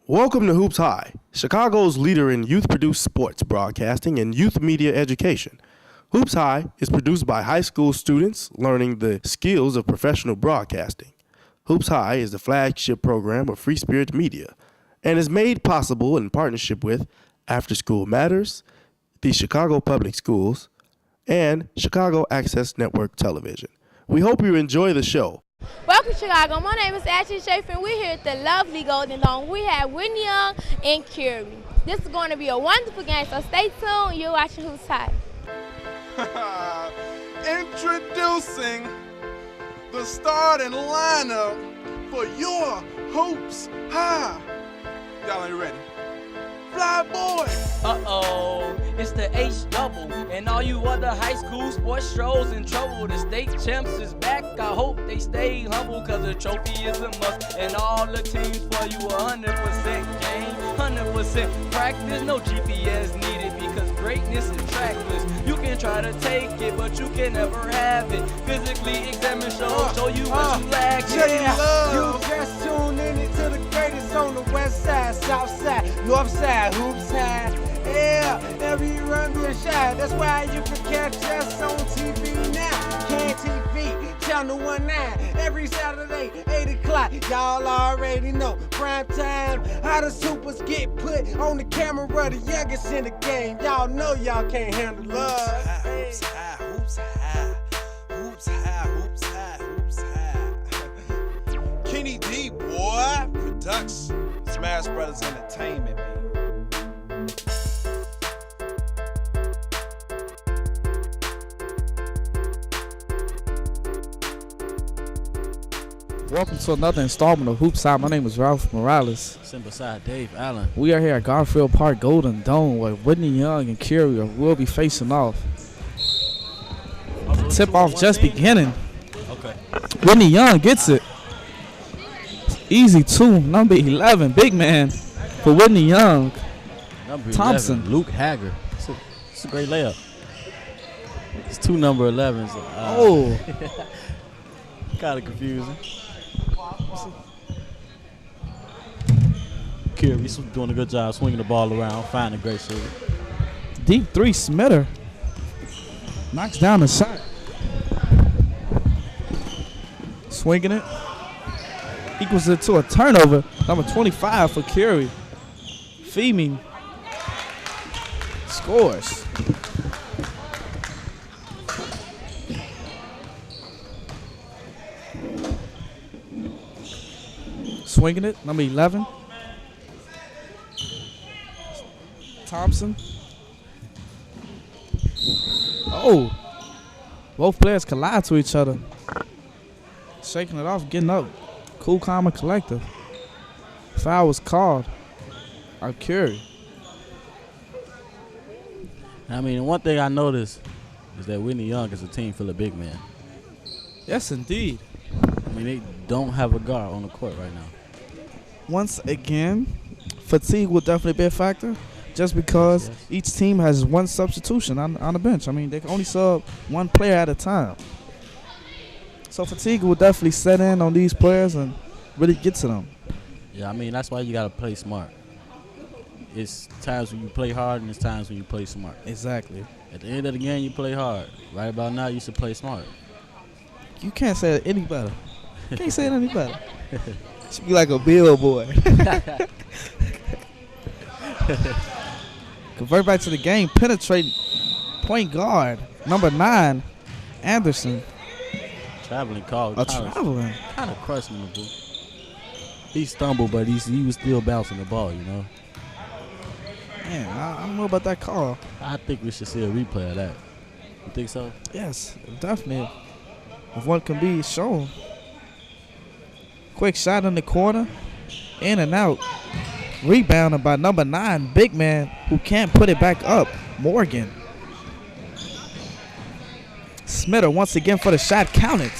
Welcome to Hoops High, Chicago's leader in youth-produced sports broadcasting and youth media education. Hoops High is produced by high school students learning the skills of professional broadcasting. Hoops High is the flagship program of Free Spirit Media and is made possible in partnership with After School Matters, the Chicago Public Schools, and Chicago Access Network Television. We hope you enjoy the show. Welcome to Chicago. My name is Ashley Schaefer, and we're here at the lovely Golden Dome. We have Whitney and Curie. This is going to be a wonderful game, so stay tuned. You're watching Hoops High. Introducing the starting lineup for your Hoops High. Y'all ain't ready. Fly boy. Uh-oh, it's the H-double, and all you other high school sports shows in trouble. The state champs is back. I hope they stay humble, cause the trophy is a must, and all the teams for you 100% game, 100% practice, no GPS needed, because greatness is trackless. You can try to take it, but you can never have it. Physically examine show you what you lack. Yeah, you just tuned in to the greatest on the west side, south side, north side, Hoops High. Yeah, every run be a shot. That's why you can catch us on TV now. Can TV, channel 19, every Saturday, 8 o'clock. Y'all already know. Prime time, how the supers get put on the camera, the youngest in the game. Y'all know y'all can't handle us. Hoops High, Hoops High, Hoops High, Hoops High, Hoops High. Kenny D, boy. Production. Smash Brothers Entertainment, baby. Welcome to another installment of Hoops High. My name is Ralph Morales. Sitting beside Dave Allen. We are here at Garfield Park Golden Dome where Whitney Young and Curie will be facing off. Tip off just beginning. Okay. Whitney Young gets it. Easy two, number 11, big man for Whitney Young. Number Thompson. 11, Luke Hager. It's a great layup. It's two number 11s. Kind of confusing. Curie doing a good job swinging the ball around, finding a great shooter. Deep three, Smitter. Knocks down the shot. Swinging it. Equals it to a turnover. Number 25 for Curie. Feeming. Scores. Swinging it. Number 11. Thompson. Oh. Both players collide to each other. Shaking it off, getting up. Cool, calm, and collective. Foul was called on Curie. I mean, one thing I noticed is that Whitney Young is a team full of big men. Yes, indeed. I mean, they don't have a guard on the court right now. Once again, fatigue will definitely be a factor just because each team has one substitution on the bench. I mean, they can only sub one player at a time. So fatigue will definitely set in on these players and really get to them. Yeah, I mean, that's why you got to play smart. It's times when you play hard and it's times when you play smart. Exactly. At the end of the game, you play hard. Right about now, you should play smart. You can't say it any better. Can't say it any better. Should be like a billboard. Convert back to the game. Penetrating point guard. Number 9, Anderson. Traveling call. Traveling. Kind of questionable. He stumbled, but he was still bouncing the ball, you know. Man, I don't know about that call. I think we should see a replay of that. You think so? Yes, definitely. If one can be shown. Quick shot in the corner. In and out. Rebounded by number 9, big man, who can't put it back up. Morgan. Smitter once again for the shot. Counted.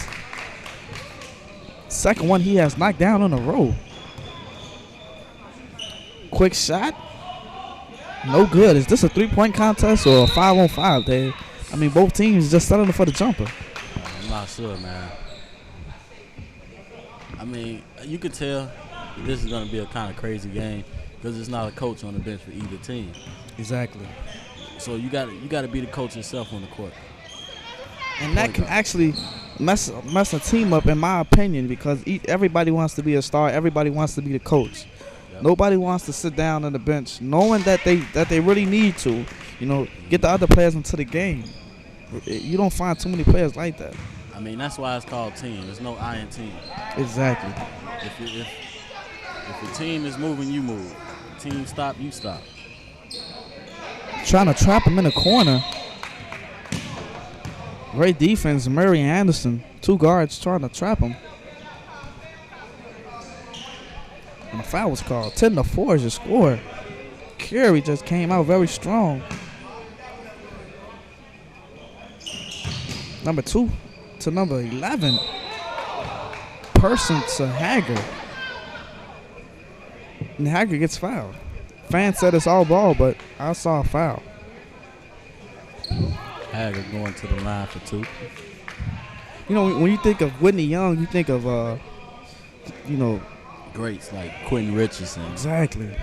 Second one he has knocked down on a roll. Quick shot. No good. Is this a 3-point contest or a 5-on-5, Dave? I mean, both teams just settling for the jumper. I'm not sure, man. I mean, you could tell this is going to be a kind of crazy game because there's not a coach on the bench for either team. Exactly. So you got to be the coach yourself on the court. And that can actually mess a team up, in my opinion, because everybody wants to be a star. Everybody wants to be the coach. Yep. Nobody wants to sit down on the bench knowing that they really need to, get the other players into the game. You don't find too many players like that. I mean, that's why it's called team. There's no I in team. Exactly. If the team is moving, you move. If the team stop, you stop. Trying to trap him in the corner. Great defense, Murray and Anderson. 2 guards trying to trap him. And a foul was called. 10-4 is your score. Curie just came out very strong. Number 2 to number 11. Person to Hager. And Hager gets fouled. Fan said it's all ball, but I saw a foul. Hager going to the line for 2. When you think of Whitney Young, you think of, Greats like Quentin Richardson. Exactly.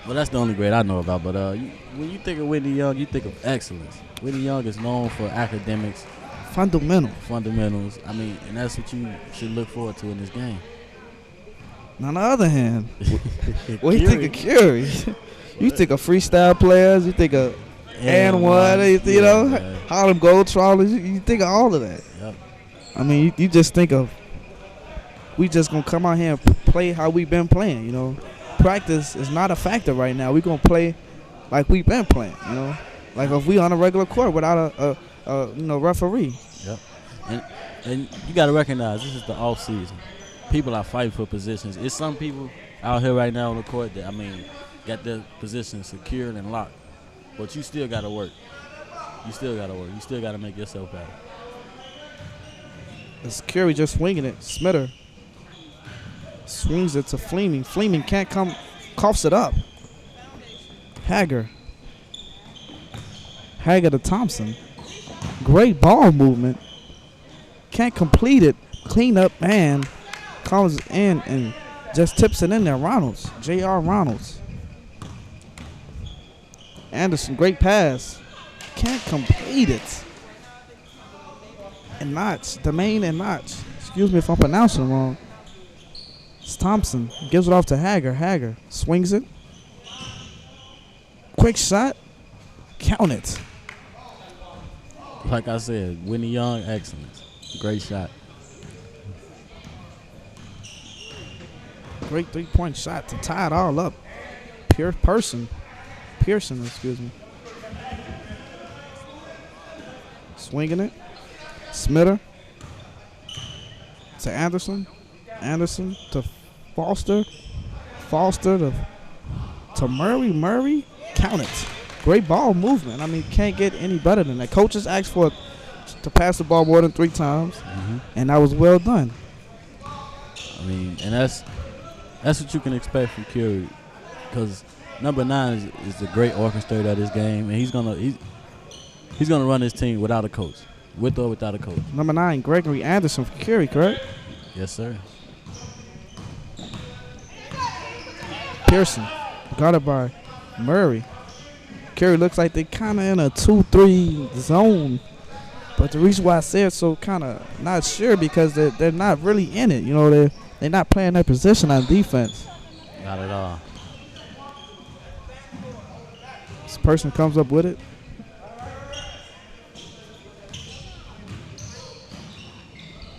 Well, that's the only grade I know about. But when you think of Whitney Young, you think of excellence. Whitney Young is known for academics. Fundamentals. I mean, and that's what you should look forward to in this game. On the other hand, what you think of Curie? You think of freestyle players. You think of and one. Harlem Globetrotters. You think of all of that. Yep. I mean, you just think of we just gonna come out here and play how we been playing. Practice is not a factor right now. We gonna play like we been playing. Like if we on a regular court without a referee. Yep. And you got to recognize this is the off season. People are fighting for positions. It's some people out here right now on the court that got their position secured and locked. But you still got to work. You still got to make yourself better. It's Curie just swinging it. Smitter swings it to Fleming. Fleming can't come, coughs it up. Hager to Thompson. Great ball movement. Can't complete it. Clean up and comes in and just tips it in there. Ronalds. J.R. Ronalds. Anderson, great pass. Can't complete it. And Notch. Domain and Notch. Excuse me if I'm pronouncing it wrong. It's Thompson. Gives it off to Hager. Hager swings it. Quick shot. Count it. Like I said, Whitney Young, excellence. Great shot. Great 3-point shot to tie it all up. Pearson, excuse me. Swinging it. Smitter to Anderson. Anderson to Foster. Foster to Murray. Murray, count it. Great ball movement. I mean, can't get any better than that. Coaches asked for to pass the ball more than 3 times, and that was well done. I mean, and that's what you can expect from Curie, because number 9 is a great orchestrator of this game, and he's gonna run his team without a coach, with or without a coach. Number 9, Gregory Anderson for Curie, correct? Yes, sir. Pearson, guarded by Murray. Curie looks like they kind of in a 2-3 zone. But the reason why I said so, kind of not sure, because they're not really in it. They're not playing their position on defense. Not at all. This person comes up with it.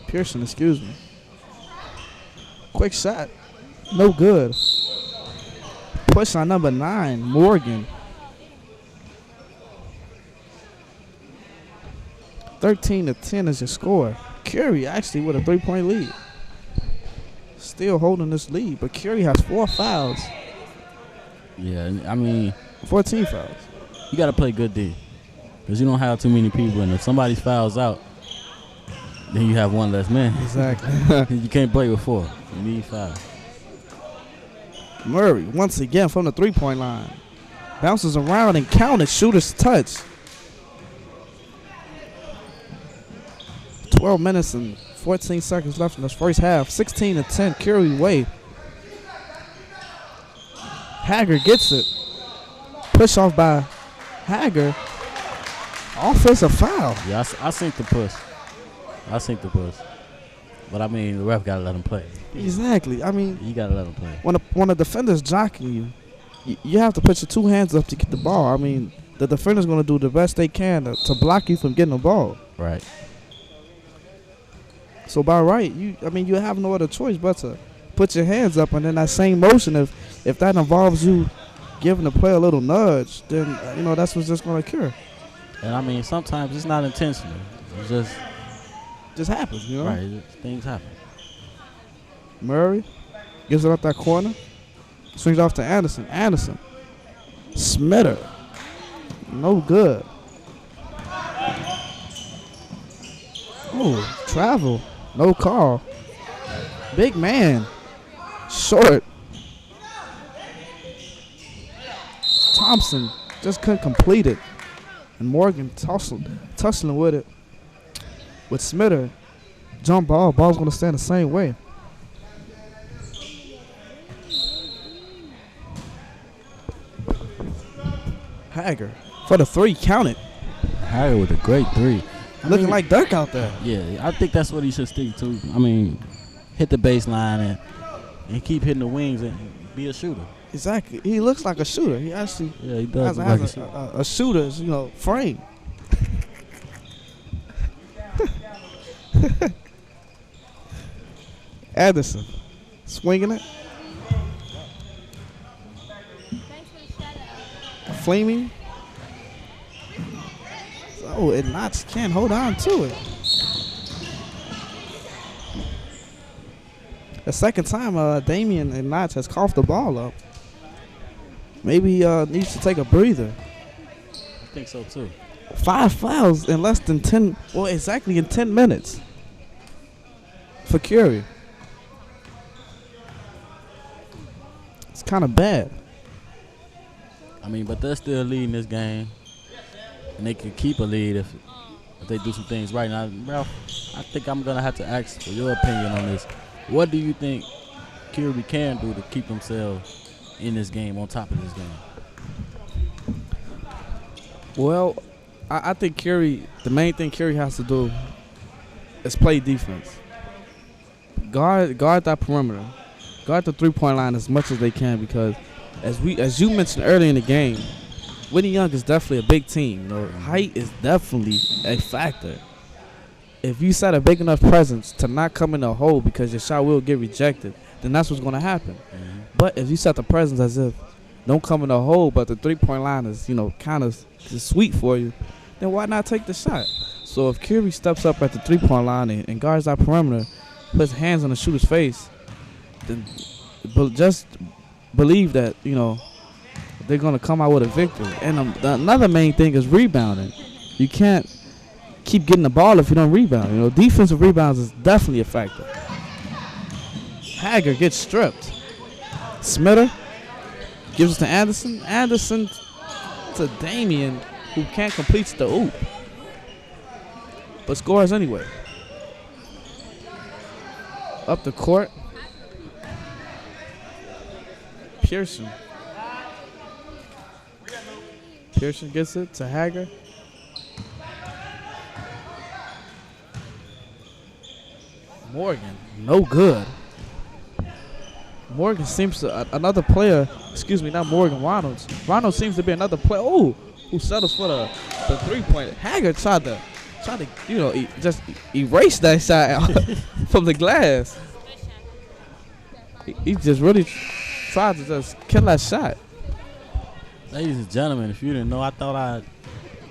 Pearson, excuse me. Quick shot. No good. Push on number 9, Morgan. 13-10 is your score. Curie actually with a 3-point lead. Still holding this lead, but Curie has 4 fouls. Yeah, I mean, 14 fouls. You got to play good D, because you don't have too many people, and if somebody fouls out, then you have one less man. Exactly. You can't play with 4. You need 5. Murray, once again from the 3-point line. Bounces around and counted. Shooter's touch. 12 minutes and 14 seconds left in this first half. 16-10, Curie way. Hager gets it. Push off by Hager. Offensive foul. Yeah, I seen the push. But I mean, the ref gotta let him play. Exactly. I mean, You gotta let him play. when a defender's jocking you have to put your two hands up to get the ball. I mean, the defender's going to do the best they can to block you from getting the ball. Right. So by right, you have no other choice but to put your hands up, and then that same motion, if that involves you giving the player a little nudge, then that's what's just going to occur. And I mean, sometimes it's not intentional. It Just happens, right. Things happen. Murray gives it up that corner, swings off to Anderson. Smitter, no good. Oh, travel, no call. Big man, short. Thompson just couldn't complete it, and Morgan tussling with it. With Smitter, jump ball's gonna stand the same way. Hager for the three, count it. Hager with a great three. Looking like Dirk out there. Yeah, I think that's what he should stick to. I mean, hit the baseline and keep hitting the wings and be a shooter. Exactly. He looks like a shooter. He actually he does has a shooter's frame. Anderson swinging it. Flaming. Oh, it Knots can't hold on to it. The second time Damian and Knots has coughed the ball up. Maybe he needs to take a breather. I think so too. 5 fouls in less than 10, well, exactly in 10 minutes for Curie. It's kind of bad. I mean, but they're still leading this game, and they can keep a lead if they do some things right. Now, Ralph, I think I'm going to have to ask for your opinion on this. What do you think Curie can do to keep themselves in this game, on top of this game? Well, I think Curie, the main thing Curie has to do is play defense. Guard that perimeter. Guard the three-point line as much as they can, because as you mentioned earlier in the game, Whitney Young is definitely a big team. Height is definitely a factor. If you set a big enough presence to not come in the hole because your shot will get rejected, then that's what's going to happen. Mm-hmm. But if you set the presence as if don't come in the hole, but the three-point line is, kind of sweet for you, then why not take the shot? So if Curie steps up at the three-point line and guards that perimeter, puts hands on the shooter's face, then just believe that, they're going to come out with a victory. And another main thing is rebounding. You can't keep getting the ball if you don't rebound. Defensive rebounds is definitely a factor. Hager gets stripped. Smitter gives it to Anderson. Anderson to Damian, who can't complete the oop, but scores anyway. Up the court. Pearson gets it to Hager. Morgan, no good. Morgan seems to another player. Excuse me, not Morgan. Ronalds. Ronalds seems to be another player. Oh, who settles for the 3-point. Hager tried to just erase that shot out from the glass. He just really tried to just kill that shot. Ladies and gentlemen, if you didn't know, I thought I'd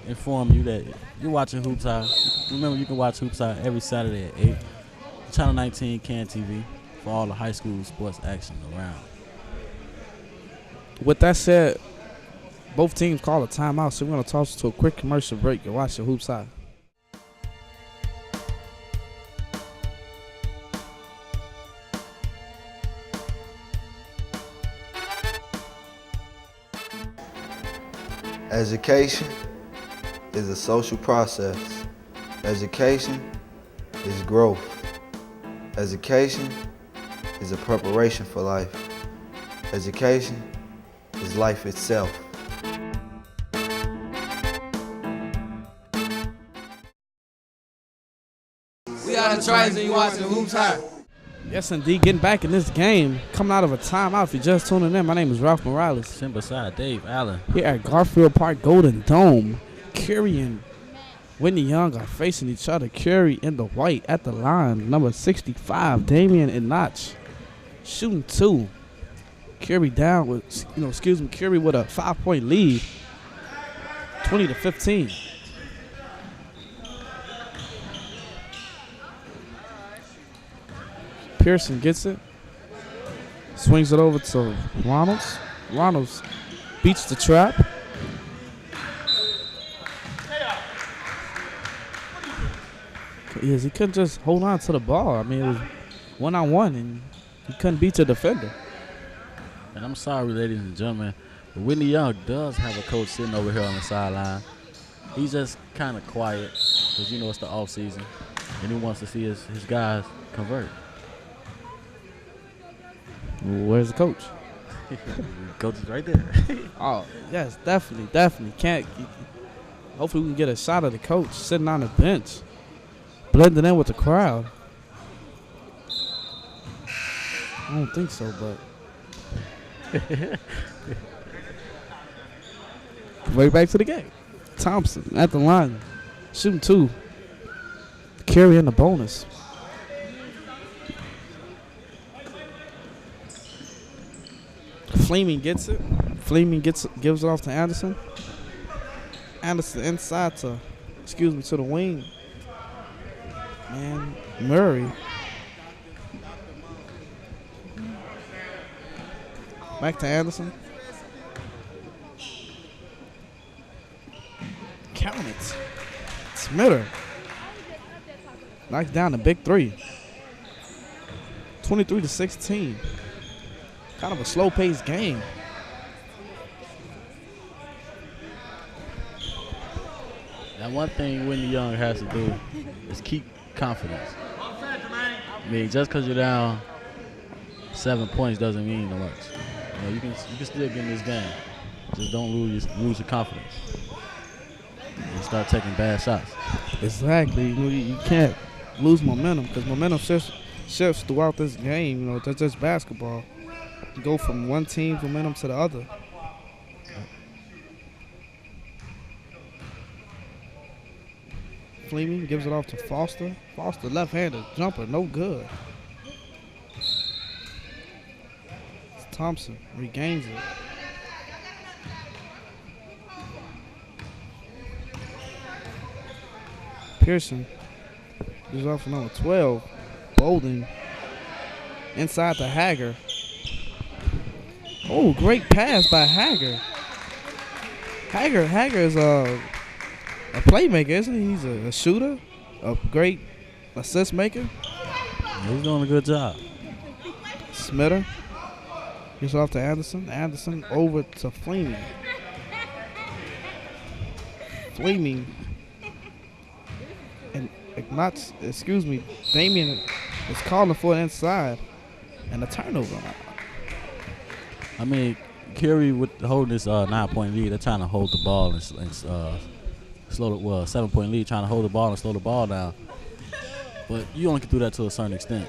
inform you that you're watching Hoops High. Remember, you can watch Hoops High every Saturday at 8. Channel 19 CAN TV for all the high school sports action around. With that said, both teams call a timeout, so we're going to toss to a quick commercial break and watch the Hoops High. Education is a social process. Education is growth. Education is a preparation for life. Education is life itself. We are the Tritons and you watching Hoops High. Yes, indeed. Getting back in this game, coming out of a timeout. If you're just tuning in, my name is Ralph Morales. Sitting beside Dave Allen. Here at Garfield Park Golden Dome, Curie and Whitney Young are facing each other. Curie in the white at the line, number 65, Damian and Notch, shooting 2. Curie down with, Curie with a 5-point lead, 20-15. Pearson gets it, swings it over to Ronalds. Ronalds beats the trap. Yes, he couldn't just hold on to the ball. I mean, it was one-on-one, and he couldn't beat the defender. And I'm sorry, ladies and gentlemen, but Whitney Young does have a coach sitting over here on the sideline. He's just kind of quiet because, it's the off season, and he wants to see his guys convert. Where's the coach? Coach is right there. Oh, yes, definitely. Hopefully we can get a shot of the coach sitting on the bench, blending in with the crowd. I don't think so, but right back to the game. Thompson at the line, shooting 2. Carrying the bonus. Fleming gets it. Gives it off to Anderson. Anderson inside to the wing. And Murray. Back to Anderson. Count it. Smitter. Knocks down the big 3. 23-16. Kind of a slow-paced game. Now, one thing Whitney Young has to do is keep confidence. I mean, just because you're down 7 points doesn't mean much. You can still get in this game. Just don't lose your confidence. And start taking bad shots. Exactly. You can't lose momentum because momentum shifts throughout this game. That's just basketball. You go from one team's momentum to the other. Fleming gives it off to Foster. Foster, left-handed jumper, no good. Thompson regains it. Pearson gives it off for number 12. Bolden inside to Hager. Oh, great pass by Hager. Hager is a playmaker, isn't he? He's a shooter, a great assist maker. He's doing a good job. Smitter gives off to Anderson. Anderson over to Fleming. Fleming and Damian is calling for it inside and a turnover. I mean, Curie with holding this 9-point lead, they're trying to hold the ball and slow the 7-point lead, trying to hold the ball and slow the ball down. But you only can do that to a certain extent.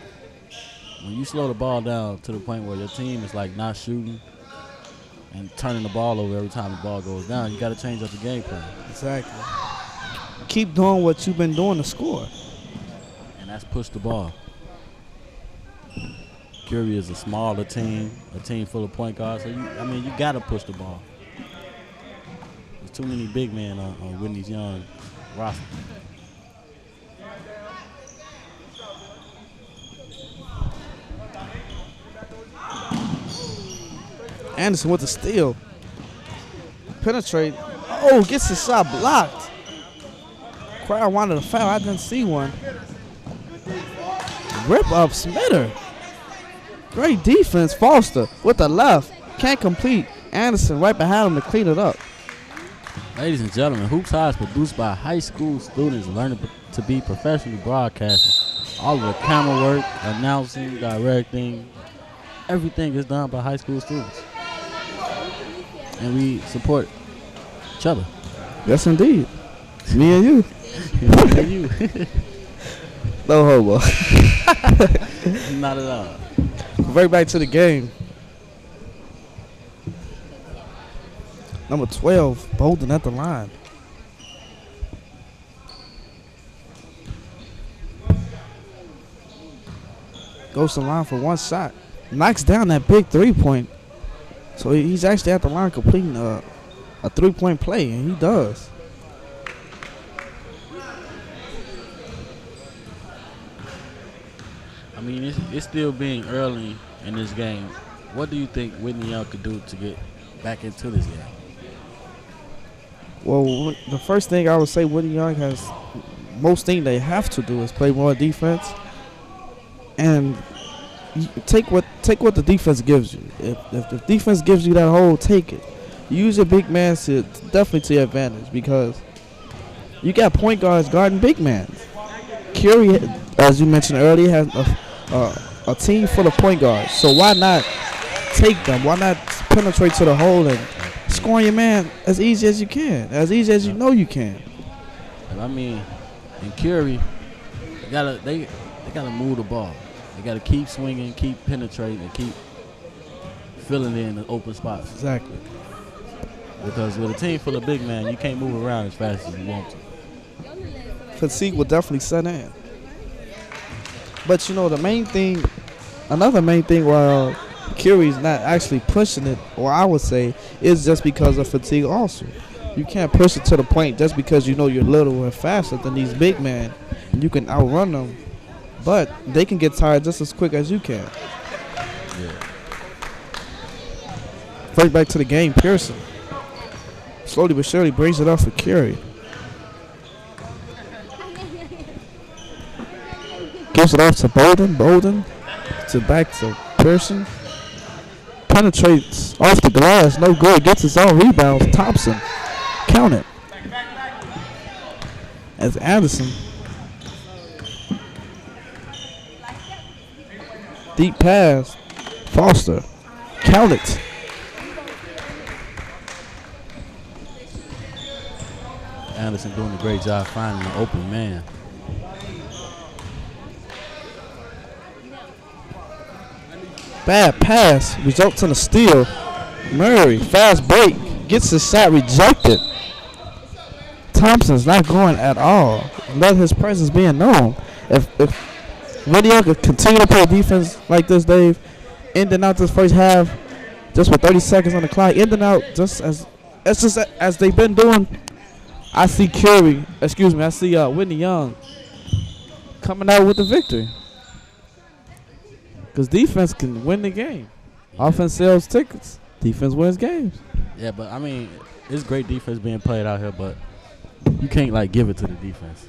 When you slow the ball down to the point where your team is like not shooting and turning the ball over every time the ball goes down, you got to change up the game plan. Exactly. Keep doing what you've been doing to score. And that's push the ball. Curie is a smaller team, a team full of point guards. So you got to push the ball. There's too many big men on Whitney's Young roster. Anderson with the steal. Penetrate. Oh, gets the shot blocked. Crowd wanted a foul. I didn't see one. Rip up Smitter. Great defense. Foster with the left. Can't complete. Anderson right behind him to clean it up. Ladies and gentlemen, Hoops High is produced by high school students learning to be professionally broadcasters. All of the camera work, announcing, directing, everything is done by high school students. and we support each other. Yes, indeed. Me and you. Me and you. No homo. Not at all. Right back to the game. Number 12, Bolden at the line. Goes to the line for one shot. Knocks down that big 3-point. So he's actually at the line completing a 3-point play, and he does. I mean, it's still being early in this game. What do you think Whitney Young could do to get back into this game? Well, the first thing I would say Whitney Young has, most thing they have to do is play more defense. And take what the defense gives you. If the defense gives you that hole, take it. Use your big man to definitely to your advantage, because you got point guards guarding big men. Curie, as you mentioned earlier, has a team full of point guards. So why not take them? Why not penetrate to the hole and score your man as easy as you can, as easy as you know you can? I mean, in Curie, they gotta move the ball. They gotta keep swinging, keep penetrating, and keep filling in the open spots. Exactly. Because with a team full of big men, you can't move around as fast as you want to. Fatigue will definitely set in. But you know, another main thing while Curie's not actually pushing it, or I would say, is just because of fatigue also. You can't push it to the point just because you know you're little and faster than these big men, and you can outrun them, but they can get tired just as quick as you can. Yeah. Right back to the game, Pearson slowly but surely brings it up for Curie. Gives it off to Bolden. Bolden to back to Pearson. Penetrates off the glass. No good. Gets his own rebounds. Thompson. Count it. As Anderson. Deep pass. Foster. Count it. Anderson doing a great job finding an open man. Bad pass results in a steal. Murray, fast break, gets his shot rejected. Thompson's not going at all. Let his presence being known. If Whitney could continue to play defense like this, Dave, ending out this first half, just with 30 seconds on the clock, ending out just as they've been doing, I see Whitney Young coming out with the victory. Because defense can win the game. Offense sells tickets. Defense wins games. Yeah, but I mean, it's great defense being played out here, but you can't like give it to the defense.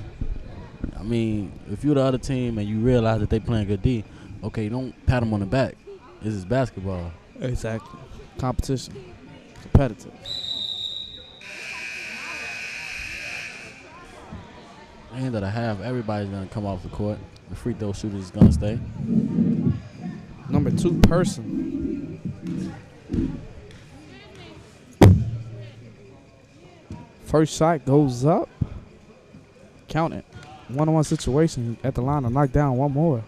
I mean, if you're the other team and you realize that they playing good D, okay, don't pat them on the back. This is basketball. Exactly. Competition. Competitive. End of the half, everybody's going to come off the court. The free throw shooter is going to stay. Number 2 person. First shot goes up. Count it. One-on-one situation at the line to knock down one more.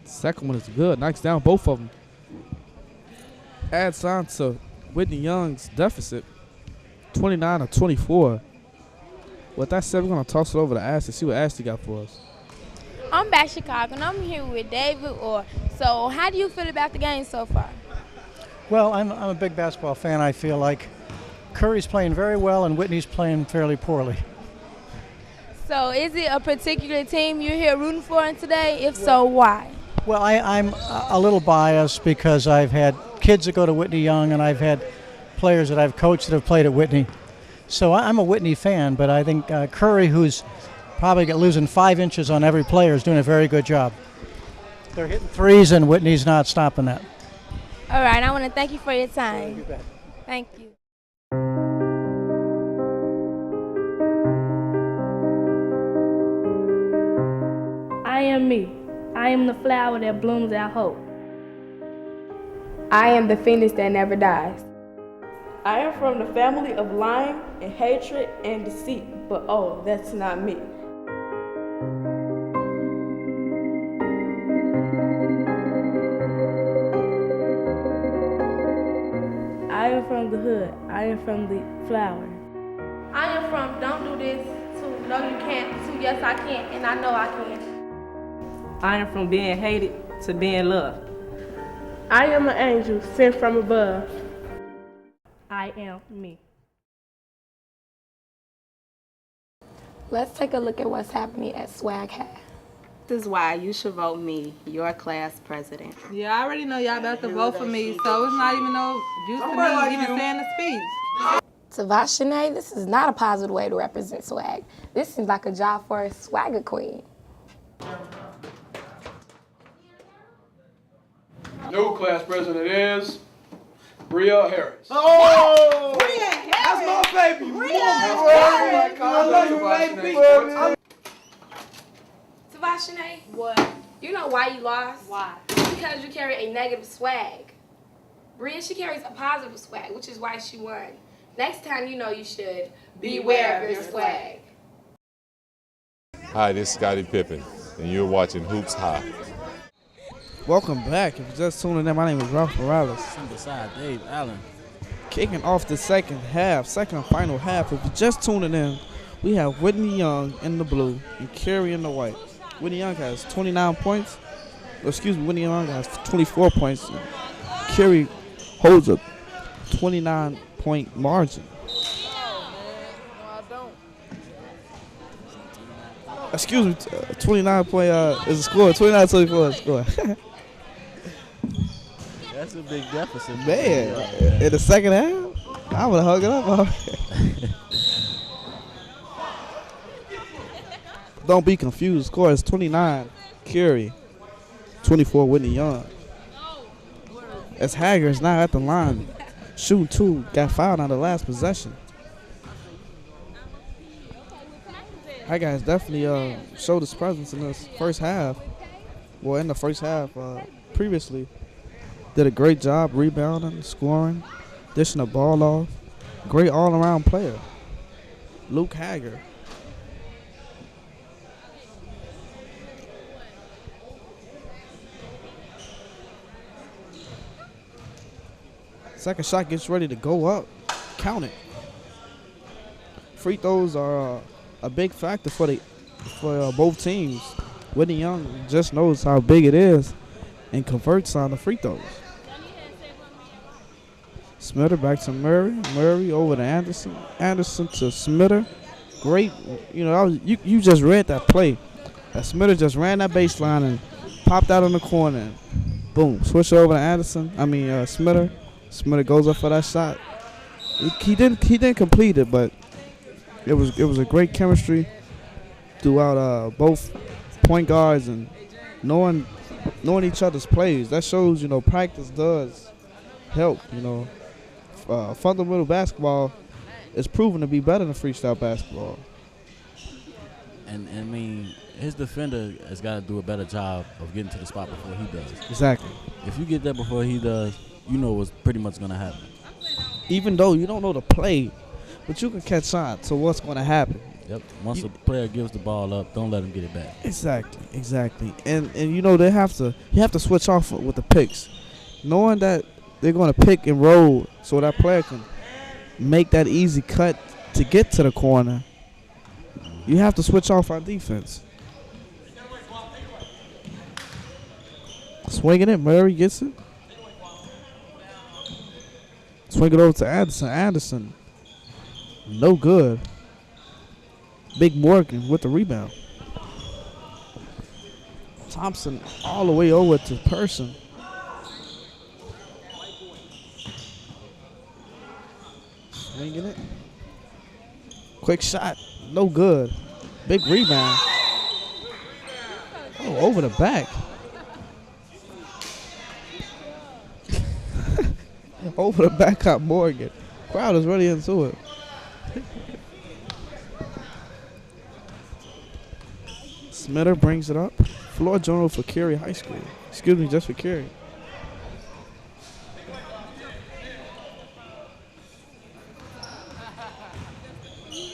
Second one is good. Knocks down both of them. Adds on to Whitney Young's deficit, 29-24. With that said, we're going to toss it over to Ashley, see what Ashley got for us. I'm back Chicago, and I'm here with David Orr. So how do you feel about the game so far? Well, I'm a big basketball fan. I feel like Curry's playing very well and Whitney's playing fairly poorly. So is it a particular team you're here rooting for today? If so, why? Well, I'm a little biased because I've had kids that go to Whitney Young and I've had players that I've coached that have played at Whitney. So I'm a Whitney fan, but I think Curie, who's probably losing 5 inches on every player, is doing a very good job. They're hitting threes and Whitney's not stopping that. All right, I want to thank you for your time. You bet. Thank you. I I am me. I am the flower that blooms our hope. I am the phoenix that never dies. I am from the family of lying and hatred and deceit, but oh, that's not me. I am from the hood. I am from the flower. I am from don't do this to no you can't to yes I can and I know I can. I am from being hated to being loved. I am an angel sent from above. I am me. Let's take a look at what's happening at Swag Hat. This is why you should vote me, your class president. Yeah, I already know y'all about to vote for me, so it's not even no use to me even saying the speech. To Vashanae, this is not a positive way to represent swag. This seems like a job for a swagger queen. New class president is Bria Harris. Oh! Bria Harris! That's my baby! Bria Harris! I love you, baby! Vashanae, What? you know why you lost? Why? Because you carry a negative swag. Bria, she carries a positive swag, which is why she won. Next time, you know you should beware of your swag. Hi, this is Scottie Pippen, and you're watching Hoops High. Welcome back. If you're just tuning in, my name is Ralph Morales. I'm beside Dave Allen. Kicking off the second and final half. If you're just tuning in, we have Whitney Young in the blue and Curie in the white. Whitney Young has 29 points. Whitney Young has 24 points. Curie holds a 29-point margin. Excuse me, 29 point is a score. 29-24 is a score. That's a big deficit. Man, in the second half, I would have hung it up already. Don't be confused. Score is 29, Curie, 24, Whitney Young. As Hager is now at the line, shooting two, got fouled on the last possession. Hager has definitely showed his presence in this first half. Well, in the first half previously. Did a great job rebounding, scoring, dishing the ball off. Great all-around player. Luke Hager. Second shot gets ready to go up. Count it. Free throws are a big factor for both teams. Whitney Young just knows how big it is and converts on the free throws. Smitter back to Murray. Murray over to Anderson. Anderson to Smitter. Great. You just read that play. That Smitter just ran that baseline and popped out on the corner. And boom. Switch over to Anderson. Smitter. Smitter goes up for that shot. He didn't complete it, but it was a great chemistry throughout both point guards and knowing each other's plays. That shows practice does help. Fundamental basketball is proven to be better than freestyle basketball. And his defender has got to do a better job of getting to the spot before he does. Exactly. If you get there before he does, you know what's pretty much going to happen. Even though you don't know the play, but you can catch on to what's going to happen. Yep. Once a player gives the ball up, don't let him get it back. Exactly. And you have to switch off with the picks, knowing that they're going to pick and roll so that player can make that easy cut to get to the corner. You have to switch off on defense. Swinging it, Murray gets it. Swing it over to Anderson. Anderson, no good. Big Morgan with the rebound. Thompson all the way over to Person. Swinging it. Quick shot, no good. Big rebound. Oh, over the back. Over the back up Morgan. Crowd is really into it. Smitter brings it up. floor general for Curie High School. Excuse me, just for Curie.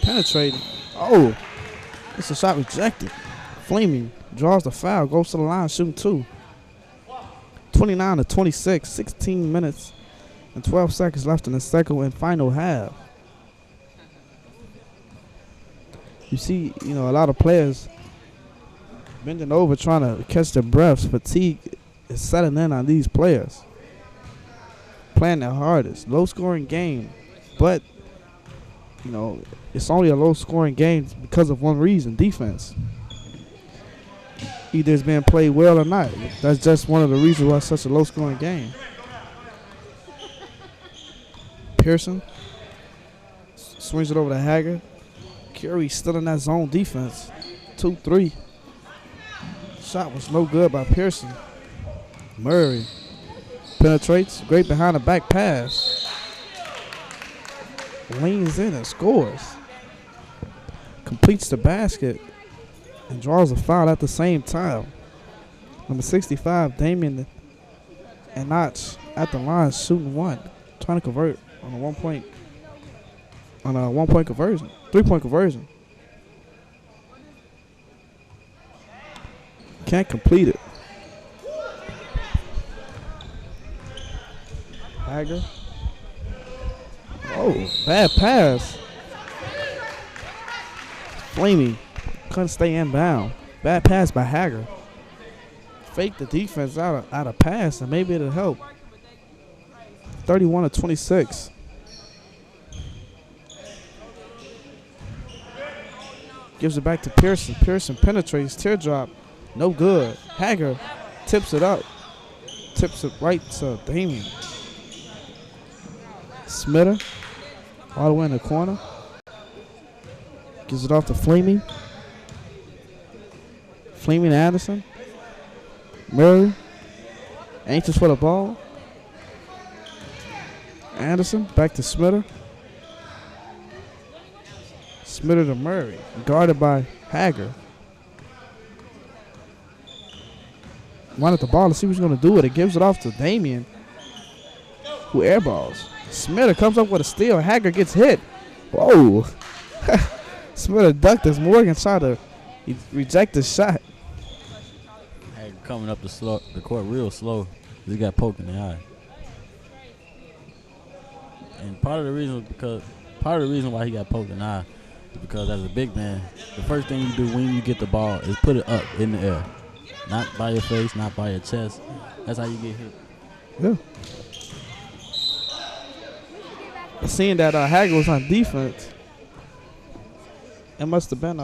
Penetrating. Oh, it's a shot rejected. Flaming draws the foul, goes to the line, shooting 2. 29-26, 16 minutes and 12 seconds left in the second and final half. You see, a lot of players bending over trying to catch their breaths. Fatigue is setting in on these players. Playing their hardest. Low-scoring game, but, it's only a low-scoring game because of one reason, defense. Either it's being played well or not. That's just one of the reasons why it's such a low-scoring game. Pearson swings it over to Haggard. Curie still in that zone defense. 2-3. Shot was no good by Pearson. Murray penetrates. Great behind the back pass. Leans in and scores. Completes the basket and draws a foul at the same time. Number 65, Damian and Notch at the line shooting 1. Trying to convert on a 1-point conversion. 3-point conversion. Can't complete it. Hager. Oh, bad pass. Flamey couldn't stay inbound. Bad pass by Hager. Fake the defense out of pass, and maybe it'll help. 31-26. Gives it back to Pearson. Pearson penetrates. Teardrop. No good. Hager tips it up. Tips it right to Damian. Smitter. All the way in the corner. Gives it off to Flaming. Flaming Anderson. Murray. Anxious for the ball. Anderson. Back to Smitter. Smitter to Murray. Guarded by Hager. Wanted the ball to see what he's going to do with it. Gives it off to Damian, who airballs. Smitter comes up with a steal. Hager gets hit. Whoa. Smitter ducked as Morgan tried to reject the shot. Hager coming up the court real slow. He got poked in the eye. And part of the reason why he got poked in the eye is because as a big man, the first thing you do when you get the ball is put it up in the air. Not by your face, not by your chest. That's how you get hit. Yeah. Seeing that Hager was on defense, it must have been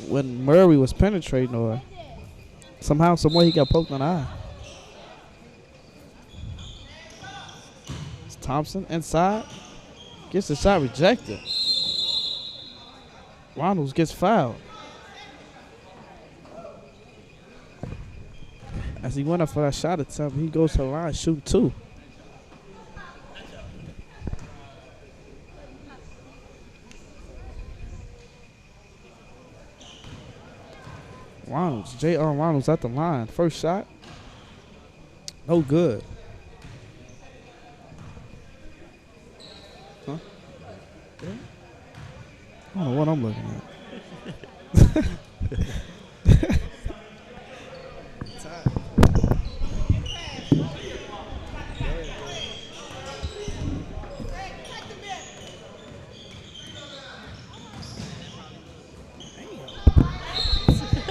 when Murray was penetrating, or somehow, some way he got poked in the eye. It's Thompson inside. Gets the shot rejected. Ronalds gets fouled. As he went up for that shot attempt, he goes to the line, shoot 2. J.R. Ronalds at the line. First shot. No good. Huh? Yeah. I don't know what I'm looking at.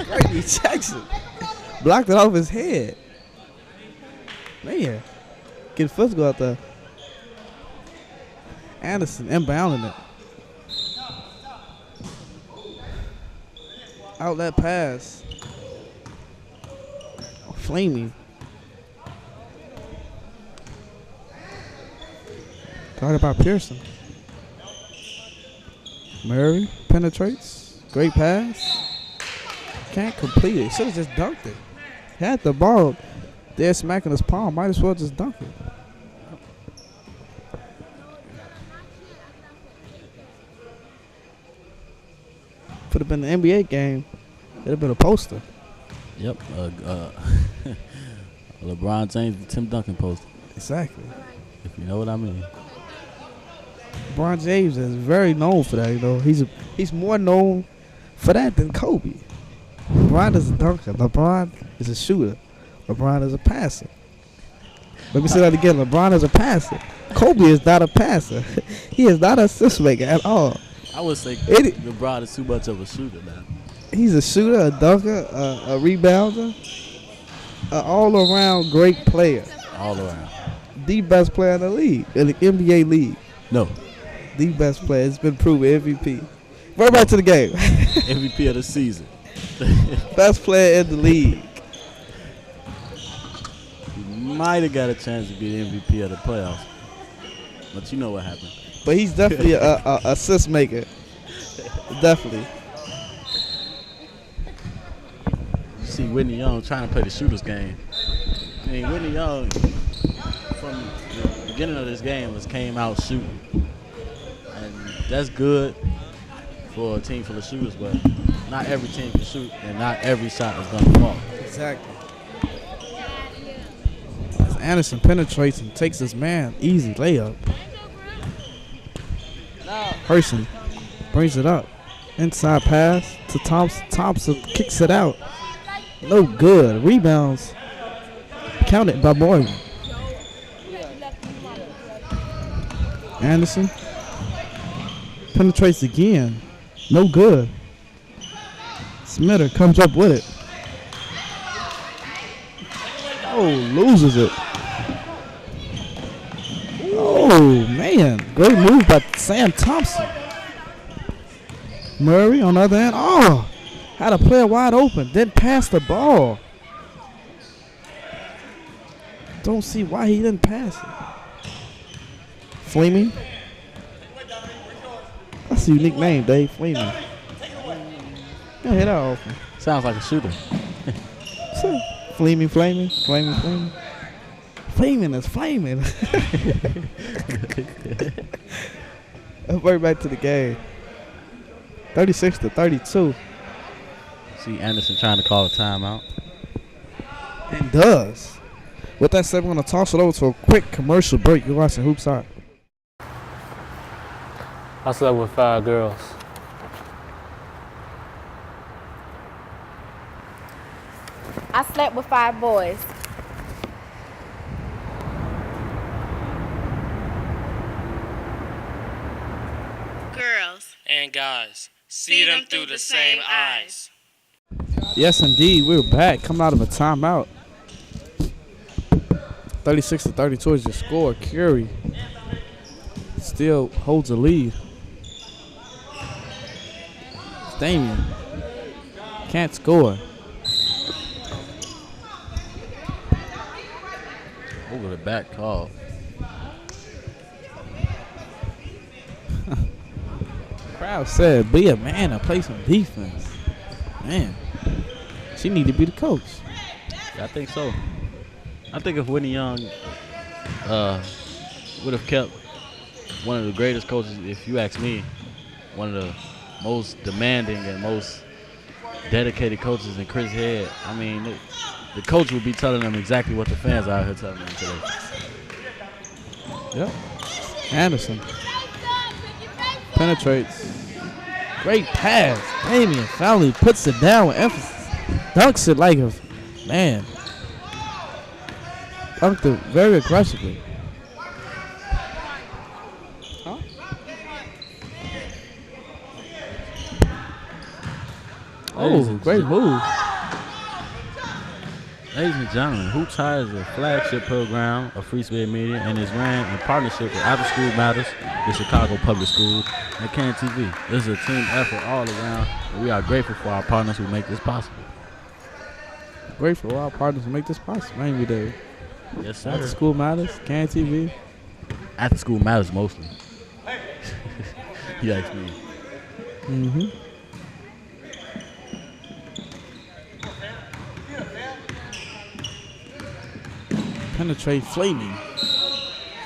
Whitney Jackson blocked it off his head. Man, get physical out there. Anderson inbounding it. Outlet pass. Flaming. Guarded by Pearson. Murray penetrates. Great pass. Can't complete it. Should have just dunked it. Had the ball there smacking his palm. Might as well just dunk it. Could have been the NBA game. It'd have been a poster. Yep. LeBron James and Tim Duncan posted. Exactly. If you know what I mean. LeBron James is very known for that. You know, he's more known for that than Kobe. LeBron is a dunker. LeBron is a shooter. LeBron is a passer. Let me say that again. LeBron is a passer. Kobe is not a passer. He is not a assist maker at all. I would say LeBron is too much of a shooter now. He's a shooter, a dunker, a rebounder, an all-around great player. All around. The best player in the league, in the NBA league. No. The best player. It's been proven MVP. Right back to the game. MVP of the season. Best player in the league. He might have got a chance to be the MVP of the playoffs. But you know what happened. But he's definitely a assist maker. Definitely. You see Whitney Young trying to play the shooter's game. I mean, Whitney Young, from the beginning of this game, came out shooting. And that's good for a team full of shooters, but not every team can shoot, and not every shot is going to fall. Exactly. As Anderson penetrates and takes his man, easy layup. Person brings it up. Inside pass to Thompson. Thompson kicks it out. No good. Rebounds counted by Morgan. Anderson penetrates again. No good. Smitter comes up with it. Oh, loses it. Oh, man. Great move by Sam Thompson. Murray on the other end. Oh, had a player wide open. Didn't pass the ball. Don't see why he didn't pass it. Fleming. That's a unique name, Dave. Fleming. Yeah, hit that often. Sounds like a shooter. Flaming. Flaming is flaming. Right back to the game. 36-32. See Anderson trying to call a timeout. And does. With that said, we're going to toss it over to a quick commercial break. You're watching Hoops Hot. I slept with 5 girls. I slept with 5 boys. Girls and guys, see them through the same eyes. Yes, indeed. We're back. Coming out of a timeout. 36-32 is your score. Curie still holds a lead. Damian can't score. Over the back call. Crowd said, be a man and play some defense. Man, she need to be the coach. Yeah, I think so. I think if Whitney Young would have kept one of the greatest coaches, if you ask me, one of the most demanding and most dedicated coaches in Chris Head, I mean, the coach would be telling them exactly what the fans are out here telling them today. Yep. Anderson penetrates. Great pass. Damian finally puts it down with emphasis. Dunks it like a man. Dunked it very aggressively. Huh? Oh, great move. Ladies and gentlemen, Hoops High is a flagship program of Free Spirit Media and is ran in partnership with After School Matters, the Chicago Public Schools, and Can TV. This is a team effort all around, and we are grateful for our partners who make this possible. Grateful for our partners who make this possible. Man, we do. Yes, sir. After School Matters, Can TV. After School Matters mostly. You ask me. Mm-hmm. Penetrate Flaming.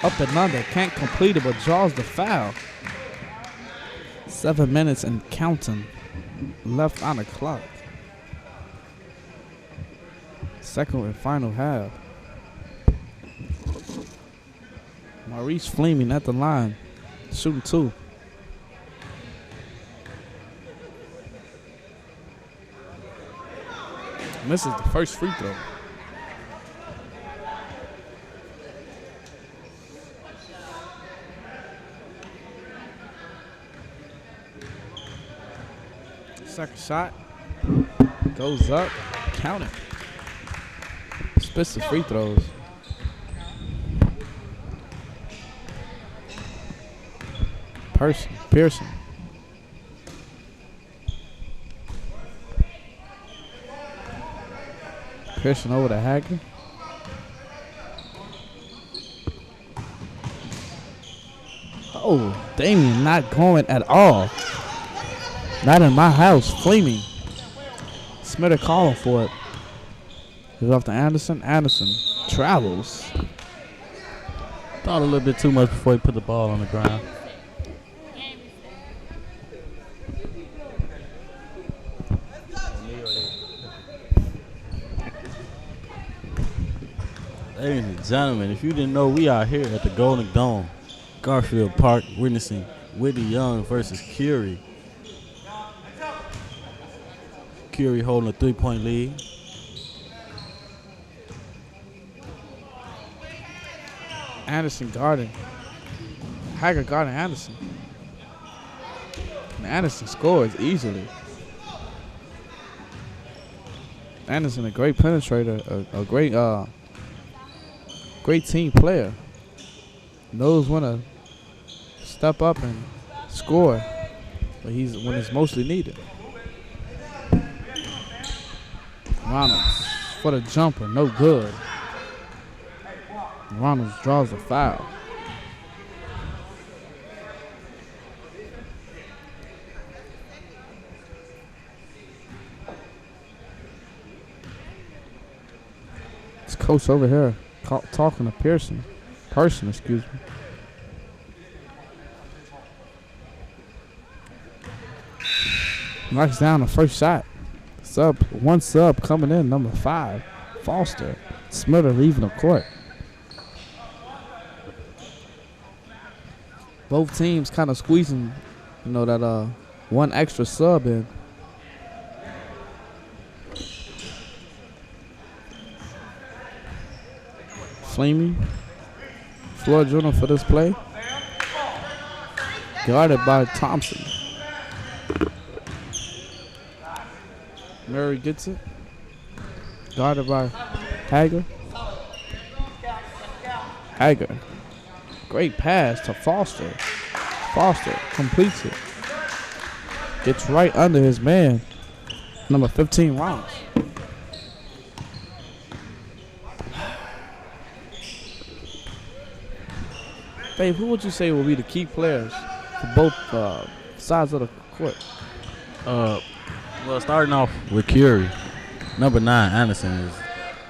Up and under. Can't complete it, but draws the foul. 7 minutes and counting left on the clock. Second and final half. Maurice Fleming at the line, shooting 2. Misses the first free throw. Second shot goes up, count it. Spits the free throws. Pearson. Pearson over to Hager. Oh, Damian not going at all. Not in my house. Fleming. Smitter calling for it. He's off to Anderson. Anderson travels. Thought a little bit too much before he put the ball on the ground. Ladies and gentlemen, if you didn't know, we are here at the Golden Dome, Garfield Park, witnessing Whitney Young versus Curie. Curie holding a 3-point lead. Anderson guarding. Hager guarding Anderson. And Anderson scores easily. Anderson, a great penetrator, a great team player. Knows when to step up and score, but when it's mostly needed. Ronalds for the jumper, no good. Ronalds draws the foul. It's coach over here talking to Person, excuse me. Knocks down the first shot. One sub coming in, number 5, Foster. Smitter leaving the court. Both teams kind of squeezing, that one extra sub in. Fleming, floor general for this play. Guarded by Thompson. Murray gets it. Guarded by Hager. Great pass to Foster. Foster completes it. Gets right under his man. Number 15, Rounds. Dave, who would you say will be the key players for both sides of the court? Well, starting off with Curie, number 9, Anderson, is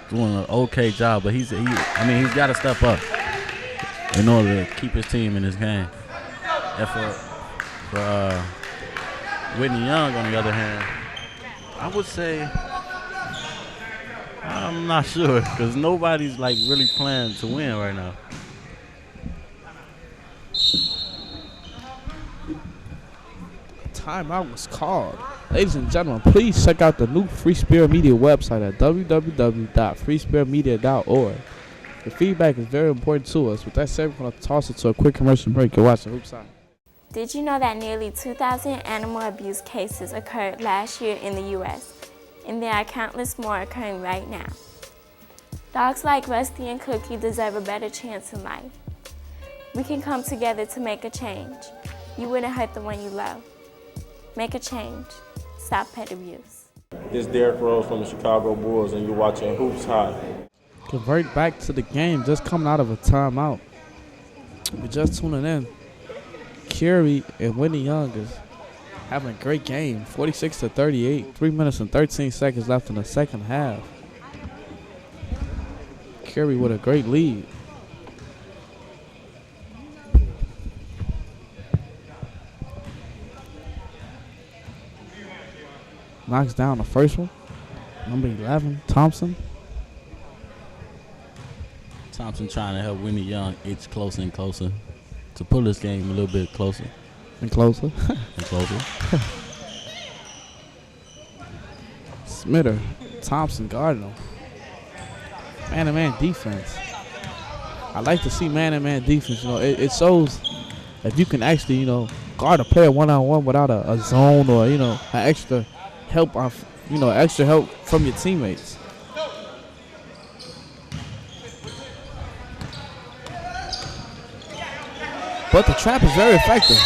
doing an okay job, but he's got to step up in order to keep his team in this game. And for Whitney Young, on the other hand, I would say I'm not sure because nobody's really playing to win right now. Timeout was called. Ladies and gentlemen, please check out the new Free Spirit Media website at www.freespiritmedia.org. The feedback is very important to us. With that said, we're going to toss it to a quick commercial break. You're watching Hoops High. Did you know that nearly 2,000 animal abuse cases occurred last year in the U.S., and there are countless more occurring right now? Dogs like Rusty and Cookie deserve a better chance in life. We can come together to make a change. You wouldn't hurt the one you love. Make a change. Stop pet abuse. This is Derrick Rose from the Chicago Bulls, and you're watching Hoops High. Convert back to the game, just coming out of a timeout. We're just tuning in. Curie and Whitney Young is having a great game, 46-38. 3 minutes and 13 seconds left in the second half. Curie with a great lead. Knocks down the first one. Number 11, Thompson. Thompson trying to help Whitney Young inch closer and closer to pull this game a little bit closer. And closer. And closer. Smitter, Thompson guarding him. Man-to-man defense. I like to see man-to-man defense. You know, it shows if you can actually, you know, guard a player one-on-one without a zone or, you know, an extra help off, you know, extra help from your teammates. But the trap is very effective.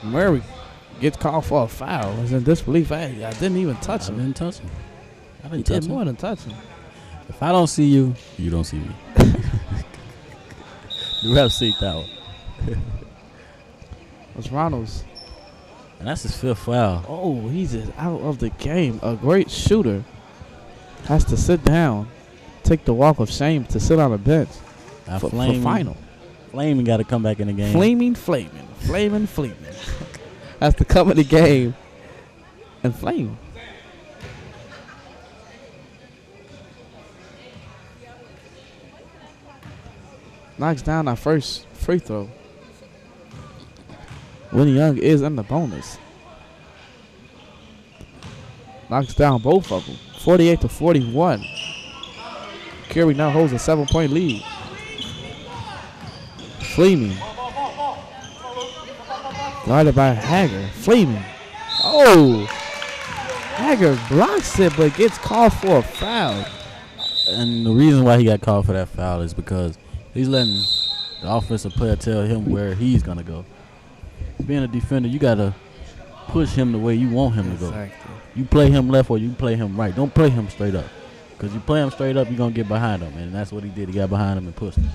Murray gets called for a foul. Was in disbelief. I didn't even touch him. I didn't touch him. I didn't He touch did him. more than touch him. If I don't see you, you don't see me. The ref see that one. That's Ronalds. And that's his 5th foul. Oh, he's just out of the game. A great shooter has to sit down, take the walk of shame to sit on a bench for final. Flaming got to come back in the game. Flaming. Has to come in the game and flame. Knocks down our first free throw. Whitney Young is in the bonus. Knocks down both of them. 48-41. Curie now holds a 7-point lead. Flaming. Guarded by Hager. Flaming. Oh! Hager blocks it but gets called for a foul. And the reason why he got called for that foul is because he's letting the offensive player tell him where he's going to go. Being a defender, you got to push him the way you want him to go. You play him left or you play him right. Don't play him straight up. Because you play him straight up, you're going to get behind him. And that's what he did. He got behind him and pushed him.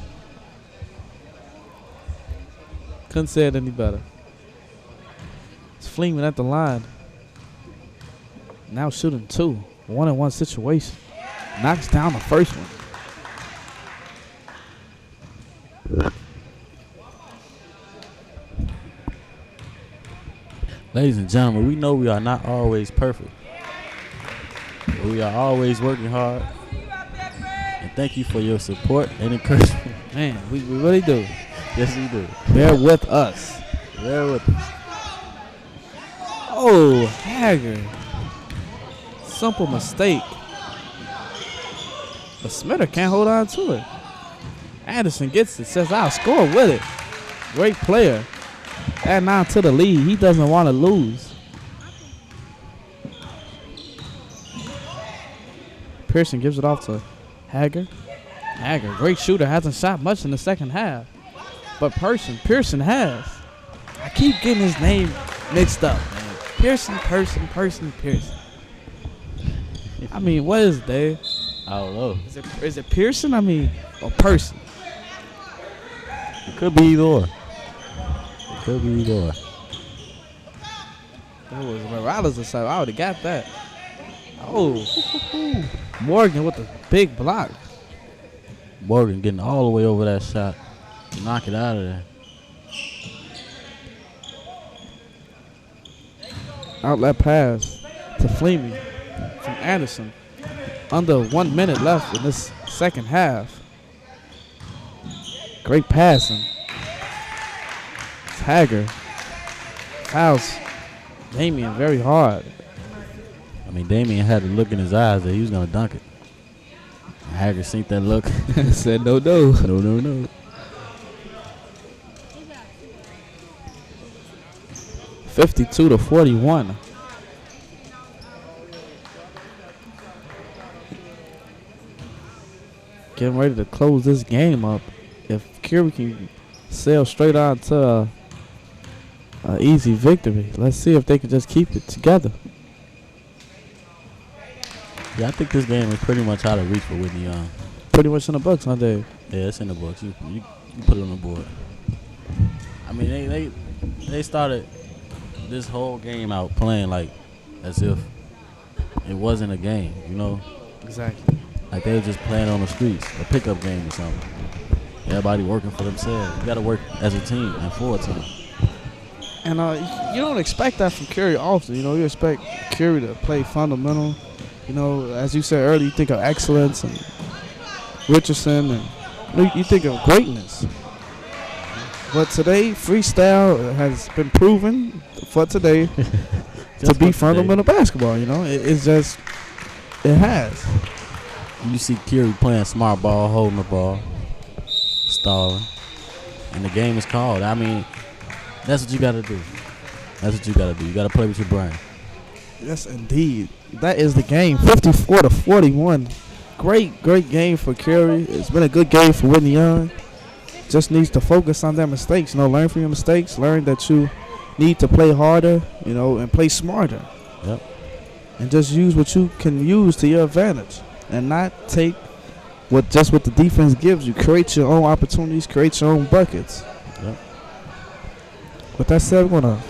Couldn't say it any better. It's Fleeman at the line. Now shooting 2. 1-on-1 situation. Knocks down the first one. Ladies and gentlemen, we know we are not always perfect. But we are always working hard. And thank you for your support and encouragement. Man, we really do. Yes, we do. Bear with us. Bear with us. Oh, Hager. Simple mistake. But Smitter can't hold on to it. Anderson gets it, says, I'll score with it. Great player. Adding on to the lead. He doesn't want to lose. Pearson gives it off to Hager. Hager, great shooter, hasn't shot much in the second half. But Pearson has. I keep getting his name mixed up, man. Pearson. I mean, what is it, Dave? I don't know. Is it Pearson? I mean, or Person? It could be either or. Could be either or. That was Morales or something. I would have got that. Oh. Morgan with the big block. Morgan getting all the way over that shot. Knock it out of there. Outlet pass to Fleming from Anderson. Under 1 minute left in this second half. Great passing. It's Hager. Fouls Damian very hard. I mean, Damian had the look in his eyes that he was going to dunk it. Hager seen that look. Said no. 52-41. Getting ready to close this game up. If Curie can sail straight on to an easy victory, let's see if they can just keep it together. Yeah, I think this game is pretty much out of reach for Whitney Young. Pretty much in the books, huh, Dave? Yeah, it's in the books. You put it on the board. I mean, they started this whole game out playing like as if it wasn't a game, you know? Exactly. Like they were just playing on the streets, a pickup game or something. Everybody working for themselves. You got to work as a team and for a team. And you don't expect that from Curie often. You know, you expect Curie to play fundamental. You You know, as you said earlier, you think of excellence and Richardson, and you think of greatness. But today, freestyle has been proven for today to be fundamental basketball. You know, it has. You see Curie playing smart ball, holding the ball, stalling, and the game is called. I mean, that's what you got to do. That's what you got to do. You got to play with your brain. Yes, indeed. That is the game. 54-41. Great game for Curie. It's been a good game for Whitney Young. Just needs to focus on their mistakes. You know, learn from your mistakes. Learn that you need to play harder, you know, and play smarter. Yep. And just use what you can use to your advantage. And not take what the defense gives you. Create your own opportunities. Create your own buckets. Yep. With that said, we're going to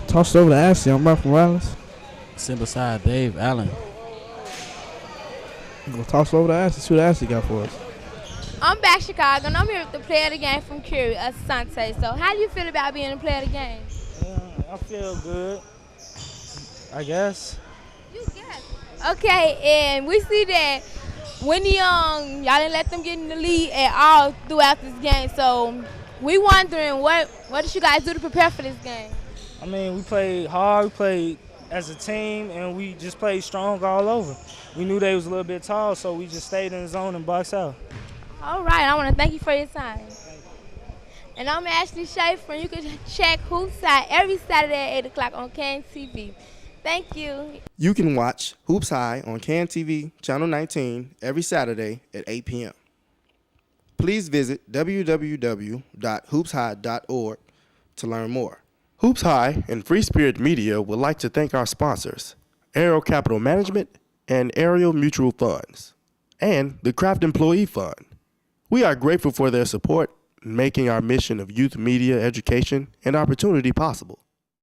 toss it over to Ashley. I'm Mark Morales. Sit beside Dave Allen. We'll toss it over to Ashley. See what Ashley got for us. I'm back Chicago, and I'm here with the player of the game from Curie, Asante. So how do you feel about being a player of the game? I feel good, I guess. You guess. Okay, and we see that Whitney Young, y'all didn't let them get in the lead at all throughout this game. So we wondering what did you guys do to prepare for this game? I mean, we played hard, we played as a team, and we just played strong all over. We knew they was a little bit tall, so we just stayed in the zone and boxed out. All right, I want to thank you for your time. And I'm Ashley Schaefer, and you can check Hoops High every Saturday at 8 o'clock on CAN TV. Thank you. You can watch Hoops High on CAN TV, Channel 19, every Saturday at 8 p.m. Please visit www.hoopshigh.org to learn more. Hoops High and Free Spirit Media would like to thank our sponsors, Aerial Capital Management and Aerial Mutual Funds, and the Craft Employee Fund. We are grateful for their support in making our mission of youth media education and opportunity possible.